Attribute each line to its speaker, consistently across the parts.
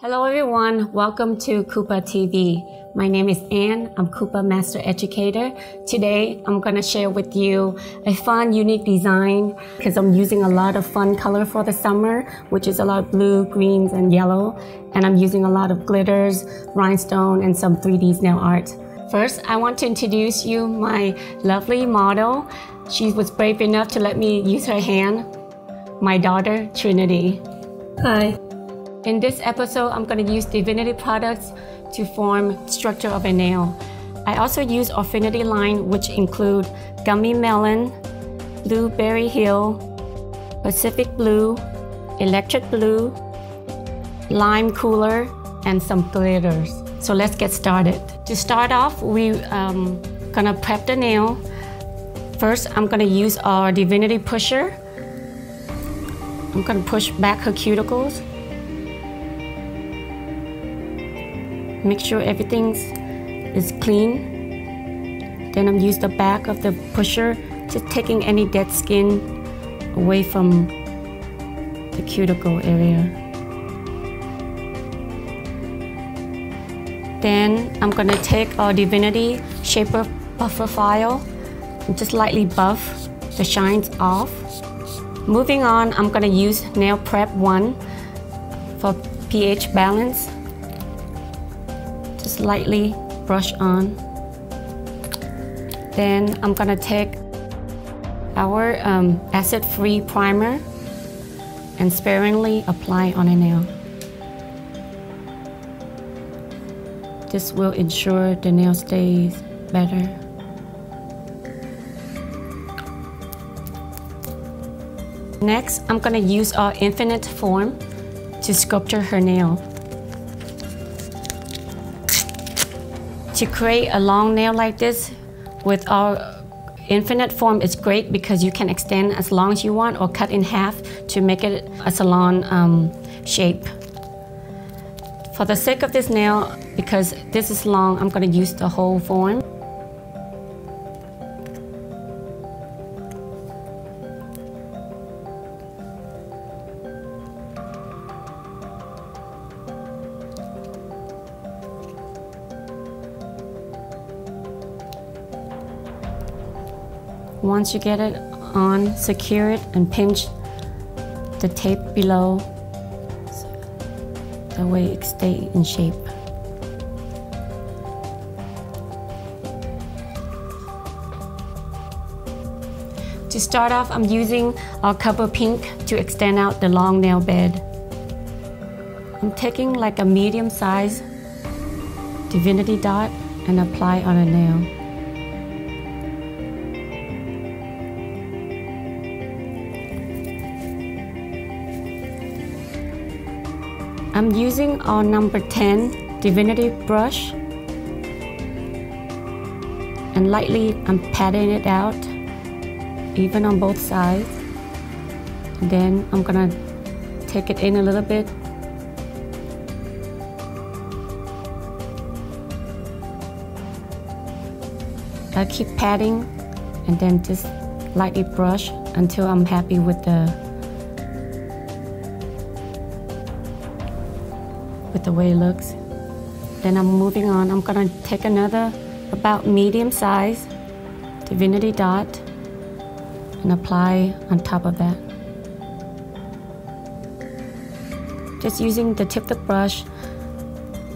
Speaker 1: Hello everyone, welcome to KUPA TV. My name is Ann, I'm KUPA Master Educator. Today I'm going to share with you a fun, unique design because I'm using a lot of fun color for the summer, which is a lot of blue, greens, and yellow. And I'm using a lot of glitters, rhinestone, and some 3D nail art. First, I want to introduce you my lovely model. She was brave enough to let me use her hand. My daughter, Trinity.
Speaker 2: Hi.
Speaker 1: In this episode, I'm going to use Divinity products to form structure of a nail. I also use Affinity line, which include Gummy Melon, Blueberry Hill, Pacific Blue, Electric Blue, Lime Cooler, and some glitters. So let's get started. To start off, we're gonna prep the nail. First, I'm gonna use our Divinity pusher. I'm gonna push back her cuticles. Make sure everything is clean. Then I'm use the back of the pusher, just taking any dead skin away from the cuticle area. Then I'm gonna take our Divinity Shaper Buffer File and just lightly buff the shines off. Moving on, I'm gonna use Nail Prep 1 for pH balance. Just lightly brush on. Then I'm gonna take our acid-free primer and sparingly apply on a nail. This will ensure the nail stays better. Next, I'm gonna use our infinite form to sculpture her nail. To create a long nail like this with our infinite form is great because you can extend as long as you want or cut in half to make it a salon shape. For the sake of this nail, because this is long, I'm going to use the whole form. Once you get it on, secure it and pinch the tape below so that way it stays in shape. To start off, I'm using our Cover Pink to extend out the long nail bed. I'm taking like a medium size Divinity dot and apply on a nail. I'm using our number 10 Divinity brush and lightly I'm patting it out even on both sides. And then I'm gonna take it in a little bit. I keep patting and then just lightly brush until I'm happy with the way it looks. Then I'm moving on. I'm gonna take another about medium size Divinity dot and apply on top of that. Just using the tip of the brush,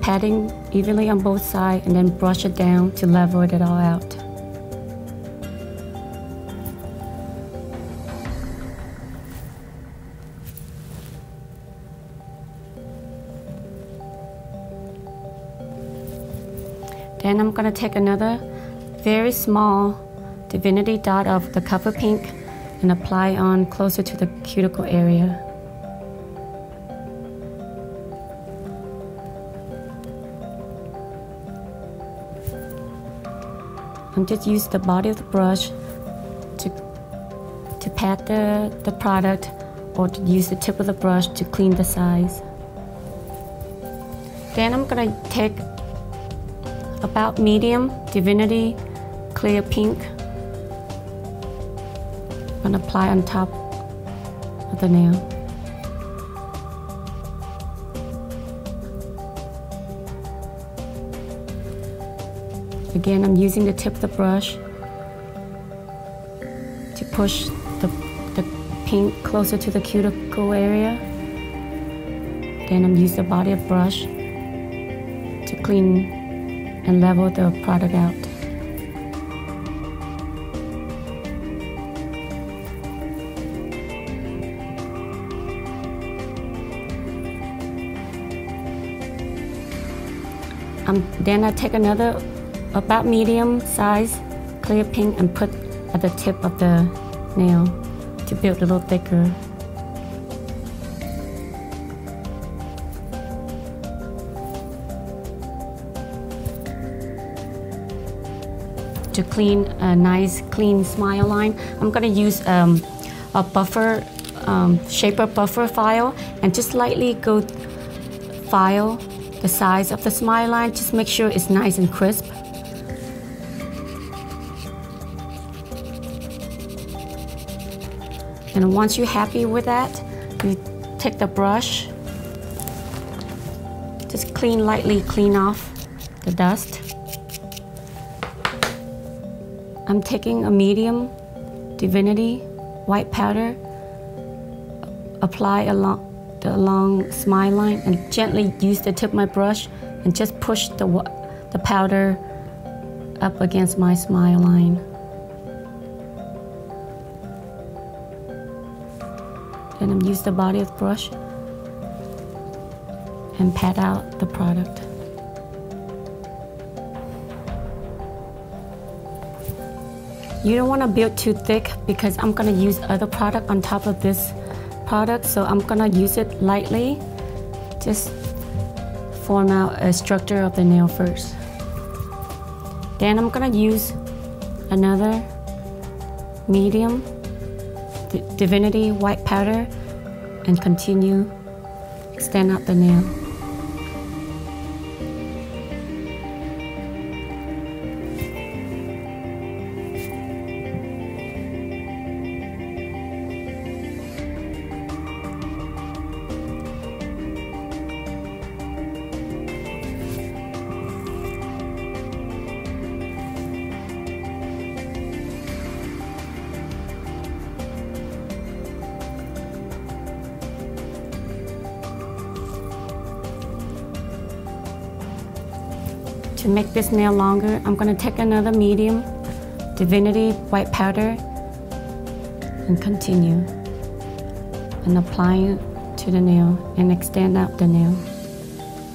Speaker 1: patting evenly on both sides and then brush it down to level it all out. Then I'm gonna take another very small Divinity dot of the Cover Pink and apply on closer to the cuticle area. I'm just use the body of the brush to pat the product or to use the tip of the brush to clean the sides. Then I'm gonna take about medium Divinity Clear Pink and apply on top of the nail. Again, I'm using the tip of the brush to push the pink closer to the cuticle area. Then I'm using the body of brush to clean and level the product out. Then I take another about medium size clear pink and put at the tip of the nail to build a little thicker. To clean a nice clean smile line, I'm going to use a buffer, shaper buffer file, and just lightly go file the size of the smile line. Just make sure it's nice and crisp. And once you're happy with that, you take the brush, just lightly clean off the dust. I'm taking a medium Divinity white powder, apply along the long smile line, and gently use the tip of my brush and just push the powder up against my smile line. Then I'm use the body of the brush and pat out the product. You don't want to build too thick because I'm going to use other product on top of this product, so I'm going to use it lightly. Just form out a structure of the nail first. Then I'm going to use another medium Divinity white powder and continue extend out the nail. To make this nail longer, I'm going to take another medium Divinity white powder and continue and apply it to the nail and extend out the nail.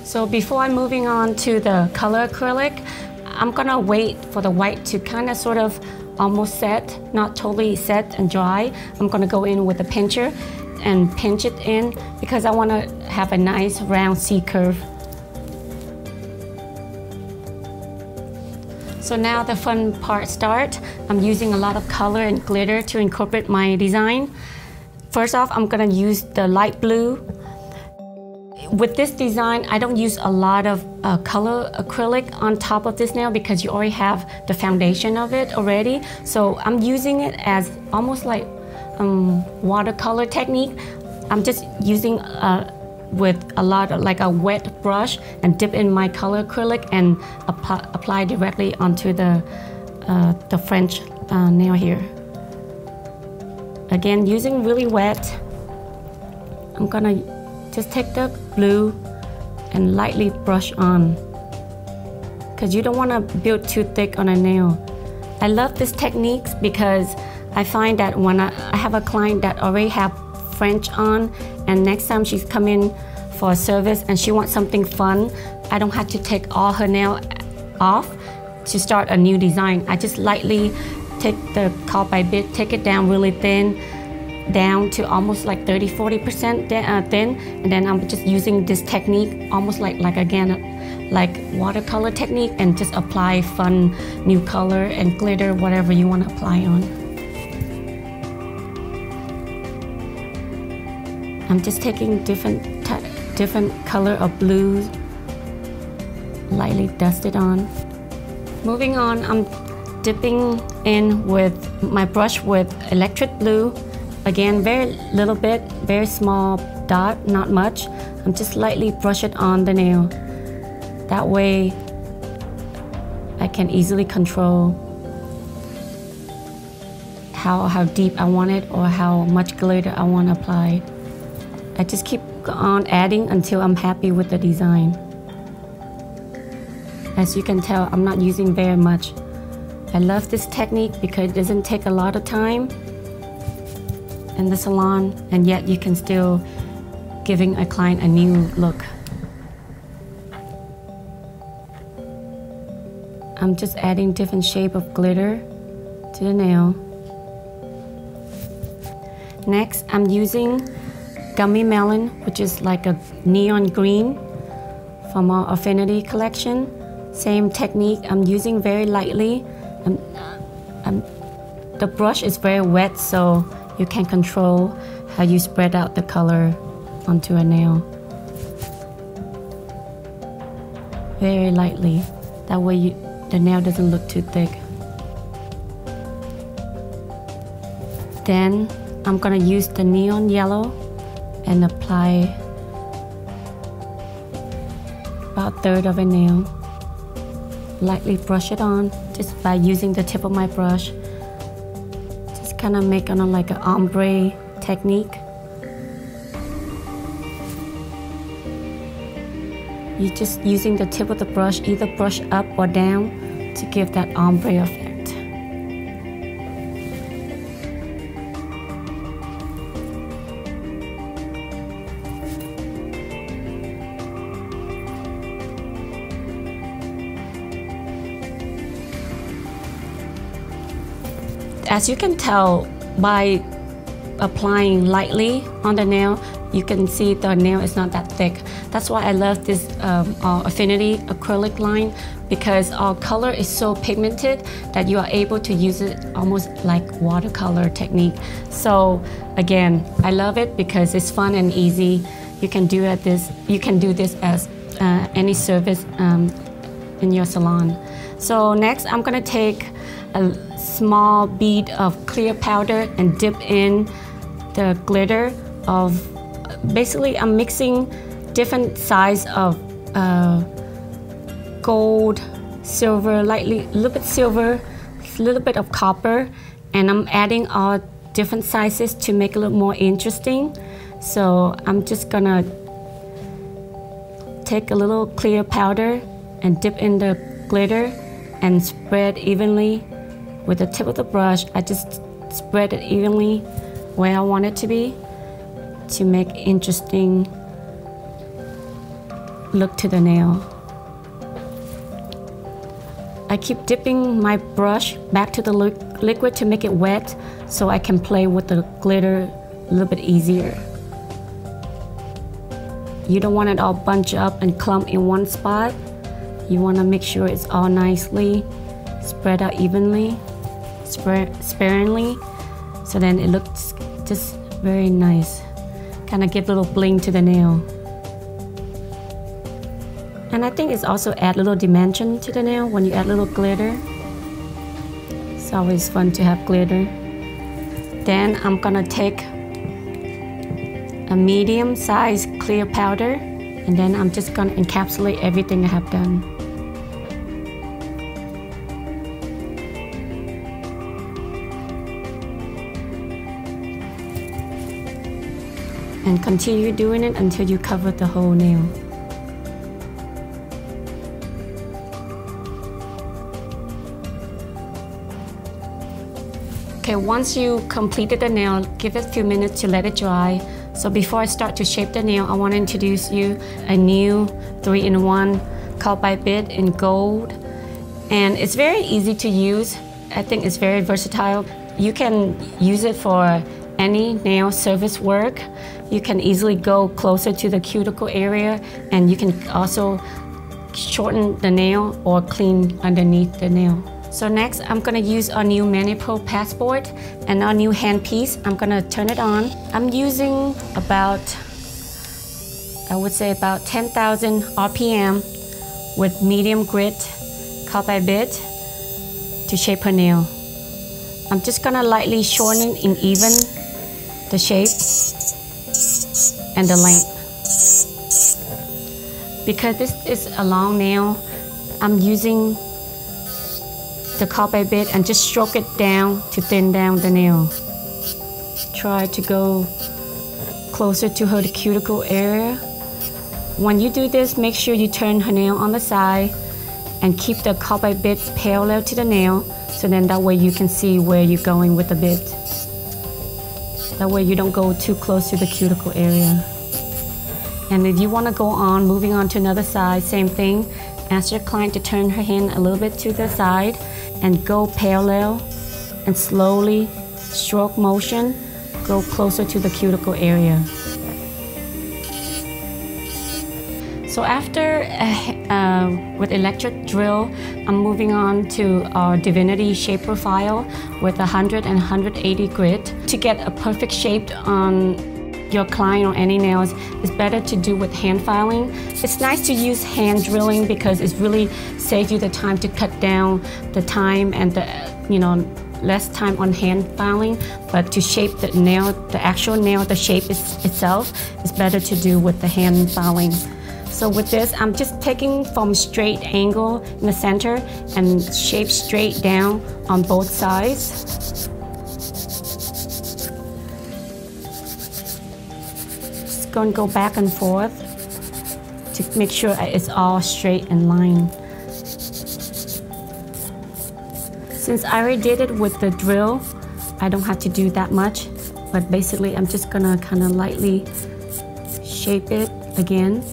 Speaker 1: So before I'm moving on to the color acrylic, I'm going to wait for the white to kind of sort of almost set, not totally set and dry. I'm going to go in with a pincher and pinch it in because I want to have a nice round C curve. So now the fun part starts. I'm using a lot of color and glitter to incorporate my design. First off, I'm gonna use the light blue. With this design, I don't use a lot of color acrylic on top of this nail because you already have the foundation of it already. So I'm using it as almost like watercolor technique. I'm just using with a lot of like a wet brush and dip in my color acrylic and apply directly onto the French nail here. Again, using really wet, I'm gonna just take the blue and lightly brush on because you don't want to build too thick on a nail. I love this technique because I find that when I have a client that already have French on, and next time she's coming for a service and she wants something fun, I don't have to take all her nail off to start a new design. I just lightly take the carbide bit, take it down really thin, down to almost like 30–40% thin, and then I'm just using this technique almost like again like watercolor technique, and just apply fun new color and glitter, whatever you want to apply on. I'm just taking different color of blues, lightly dusted on. Moving on, I'm dipping in with my brush with electric blue. Again, very little bit, very small dot, not much. I'm just lightly brush it on the nail. That way, I can easily control how deep I want it or how much glitter I want to apply. I just keep on adding until I'm happy with the design. As you can tell, I'm not using very much. I love this technique because it doesn't take a lot of time in the salon, and yet you can still giving a client a new look. I'm just adding different shape of glitter to the nail. Next, I'm using Gummy Melon, which is like a neon green from our Affinity collection. Same technique, I'm using very lightly. The brush is very wet, so you can control how you spread out the color onto a nail. Very lightly, that way the nail doesn't look too thick. Then I'm gonna use the neon yellow and apply about a third of a nail. Lightly brush it on just by using the tip of my brush. Just kind of make on like an ombre technique. You're just using the tip of the brush, either brush up or down to give that ombre effect. As you can tell by applying lightly on the nail, you can see the nail is not that thick. That's why I love this Affinity acrylic line, because our color is so pigmented that you are able to use it almost like watercolor technique. So again, I love it because it's fun and easy. You can do this as any service in your salon. So next, I'm gonna take a small bead of clear powder and dip in the glitter of, basically I'm mixing different size of gold, silver, lightly, a little bit silver, a little bit of copper, and I'm adding all different sizes to make it a little more interesting. So I'm just gonna take a little clear powder and dip in the glitter and spread evenly with the tip of the brush. I just spread it evenly where I want it to be to make interesting look to the nail. I keep dipping my brush back to the liquid to make it wet so I can play with the glitter a little bit easier. You don't want it all bunched up and clump in one spot. You want to make sure it's all nicely spread out evenly, sparingly, so then it looks just very nice. Kind of give a little bling to the nail. And I think it's also add a little dimension to the nail when you add a little glitter. It's always fun to have glitter. Then I'm gonna take a medium size clear powder, and then I'm just gonna encapsulate everything I have done. And continue doing it until you cover the whole nail. Okay, once you completed the nail, give it a few minutes to let it dry. So before I start to shape the nail, I want to introduce you a new 3-in-1 cut by bit in gold. And it's very easy to use. I think it's very versatile. You can use it for any nail service work. You can easily go closer to the cuticle area, and you can also shorten the nail or clean underneath the nail. So next, I'm gonna use our new ManiPro Passport and our new handpiece. I'm gonna turn it on. I'm using about, I would say about 10,000 RPM with medium grit cut by bit to shape her nail. I'm just gonna lightly shorten and even the shape and the length. Because this is a long nail, I'm using the KUPA bit and just stroke it down to thin down the nail. Try to go closer to her cuticle area. When you do this, make sure you turn her nail on the side and keep the KUPA bit parallel to the nail, so then that way you can see where you're going with the bit. That way you don't go too close to the cuticle area. And if you want to go on, moving on to another side, same thing. Ask your client to turn her hand a little bit to the side and go parallel and slowly, stroke motion, go closer to the cuticle area. So after with electric drill, I'm moving on to our Divinity shape profile with 100 and 180 grit. To get a perfect shape on your client or any nails, it's better to do with hand filing. It's nice to use hand drilling because it really saves you the time to cut down the time and the less time on hand filing. But to shape the nail, the actual nail, the shape itself, is better to do with the hand filing. So with this, I'm just taking from straight angle in the center and shape straight down on both sides. Just going to go back and forth to make sure it's all straight in line. Since I already did it with the drill, I don't have to do that much, but basically I'm just gonna kind of lightly shape it again.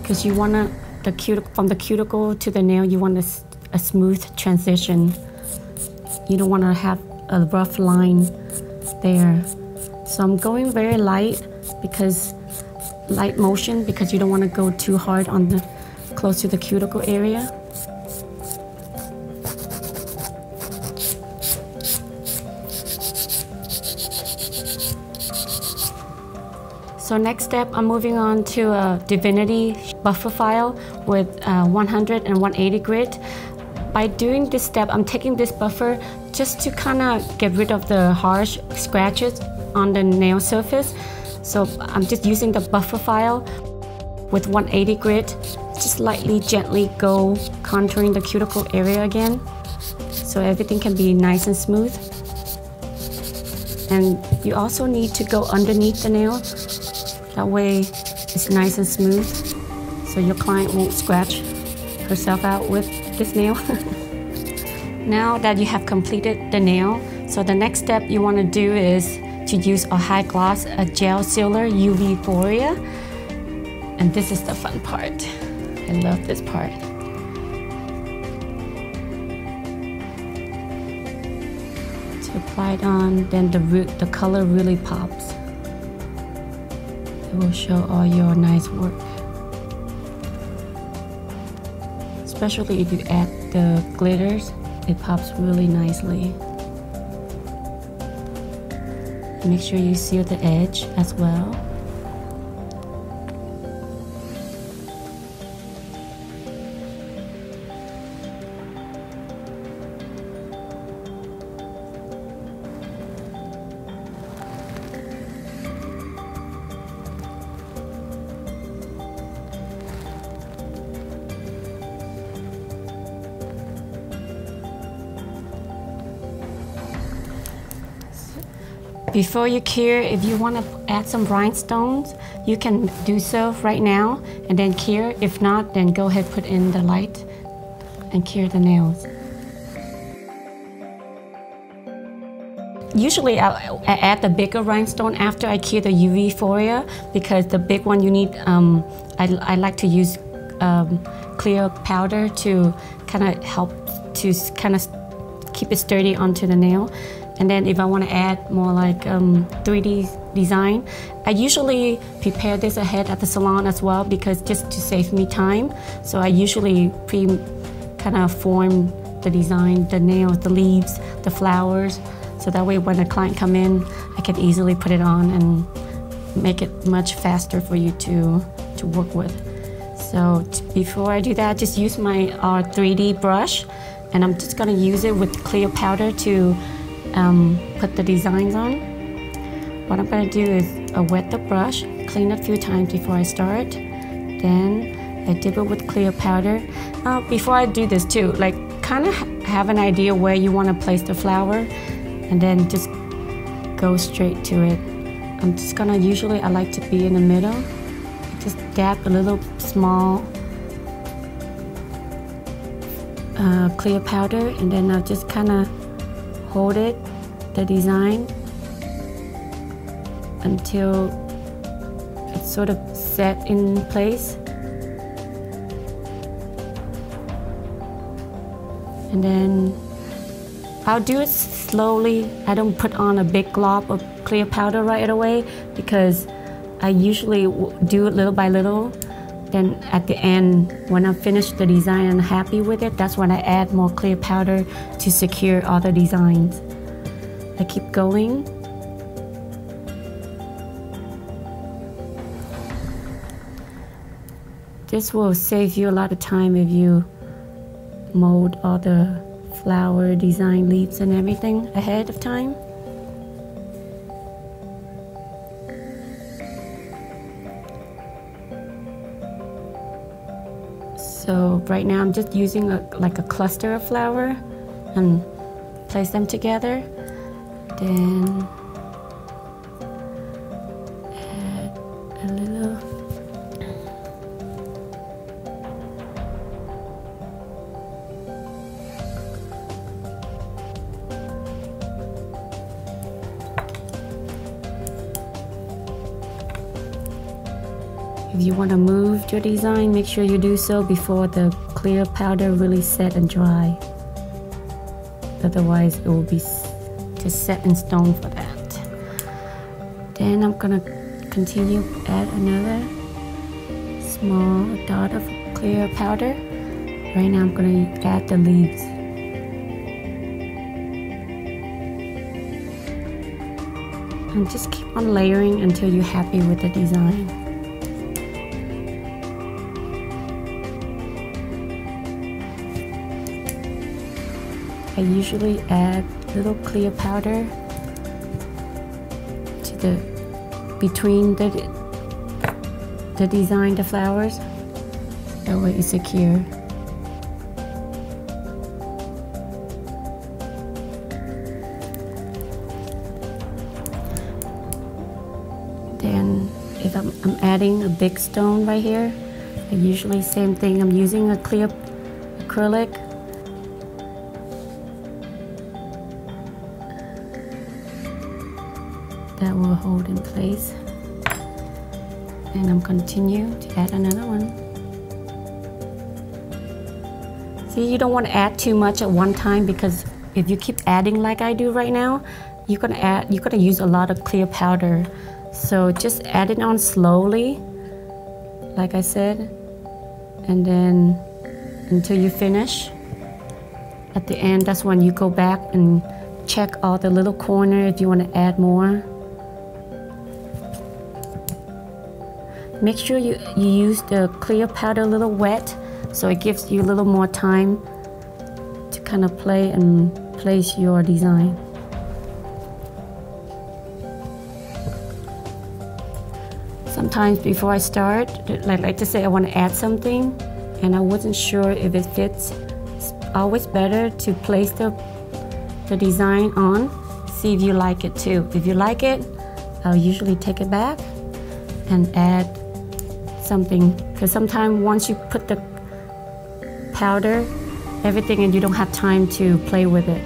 Speaker 1: Because you want from the cuticle to the nail, you want a smooth transition. You don't want to have a rough line there. So I'm going very light motion because you don't want to go too hard on close to the cuticle area. So next step, I'm moving on to a Divinity buffer file with 100 and 180 grit. By doing this step, I'm taking this buffer just to kind of get rid of the harsh scratches on the nail surface. So I'm just using the buffer file with 180 grit, just lightly, gently go contouring the cuticle area again, so everything can be nice and smooth. And you also need to go underneath the nail. That way it's nice and smooth, so your client won't scratch herself out with this nail. Now that you have completed the nail, so the next step you want to do is to use a high gloss, a gel sealer UV folia. And this is the fun part. I love this part. To apply it on, then the color really pops. It will show all your nice work. Especially if you add the glitters, it pops really nicely. Make sure you seal the edge as well. Before you cure, if you want to add some rhinestones, you can do so right now and then cure. If not, then go ahead, put in the light and cure the nails. Usually I add the bigger rhinestone after I cure the UV folia, because the big one you need, I like to use clear powder to kind of help to kind of keep it sturdy onto the nail. And then if I want to add more like 3D design, I usually prepare this ahead at the salon as well, because just to save me time. So I usually kind of form the design, the nails, the leaves, the flowers. So that way when the client come in, I can easily put it on and make it much faster for you to work with. So before I do that, just use my 3D brush, and I'm just gonna use it with clear powder to put the designs on. What I'm going to do is wet the brush, clean it a few times before I start. Then I dip it with clear powder. Before I do this too, like kind of have an idea where you want to place the flower and then just go straight to it. I'm just gonna, usually I like to be in the middle. Just dab a little small clear powder, and then I'll just kind of hold it, the design, until it's sort of set in place. And then I'll do it slowly. I don't put on a big glob of clear powder right away because I usually do it little by little. Then at the end, when I finish the design and I'm happy with it, that's when I add more clear powder to secure all the designs. I keep going. This will save you a lot of time if you mold all the flower design, leaves and everything ahead of time. So right now I'm just using like a cluster of flower and place them together. Then add a little. If you want to move your design, make sure you do so before the clear powder really set and dry. Otherwise, it will be just set in stone for that. Then I'm gonna continue, add another small dot of clear powder. Right now I'm gonna add the leaves. And just keep on layering until you're happy with the design. I usually add little clear powder to between the design, the flowers. That way it's secure. Then if I'm adding a big stone right here, I usually same thing. I'm using a clear acrylic. That will hold in place. And I'm continue to add another one. See, you don't want to add too much at one time, because if you keep adding like I do right now, you're gonna use a lot of clear powder. So just add it on slowly, like I said, and then until you finish. At the end, that's when you go back and check all the little corner if you want to add more. Make sure you use the clear powder a little wet, so it gives you a little more time to kind of play and place your design. Sometimes before I start, like to say I want to add something and I wasn't sure if it fits, it's always better to place the design on, see if you like it too. If you like it, I'll usually take it back and add something, because sometimes once you put the powder, everything, and you don't have time to play with it.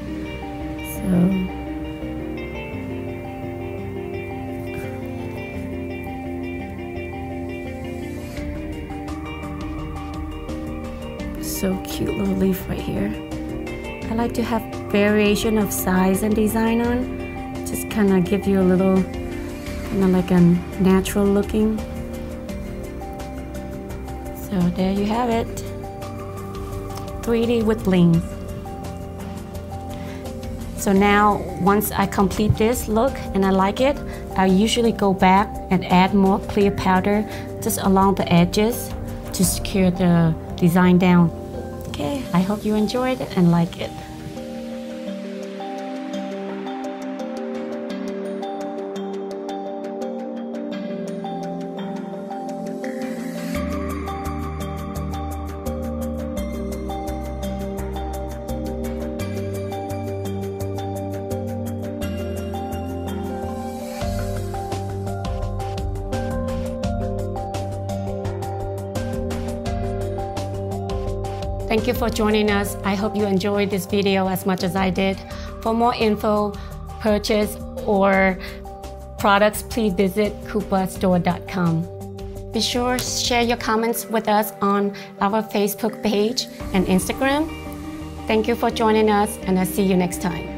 Speaker 1: So cute little leaf right here. I like to have variation of size and design on, just kind of give you a little, kind of like a natural looking. So there you have it, 3D with blings. So now, once I complete this look and I like it, I usually go back and add more clear powder just along the edges to secure the design down. Okay, I hope you enjoyed it and like it. Thank you for joining us. I hope you enjoyed this video as much as I did. For more info, purchase, or products, please visit KUPAstore.com. Be sure to share your comments with us on our Facebook page and Instagram. Thank you for joining us, and I'll see you next time.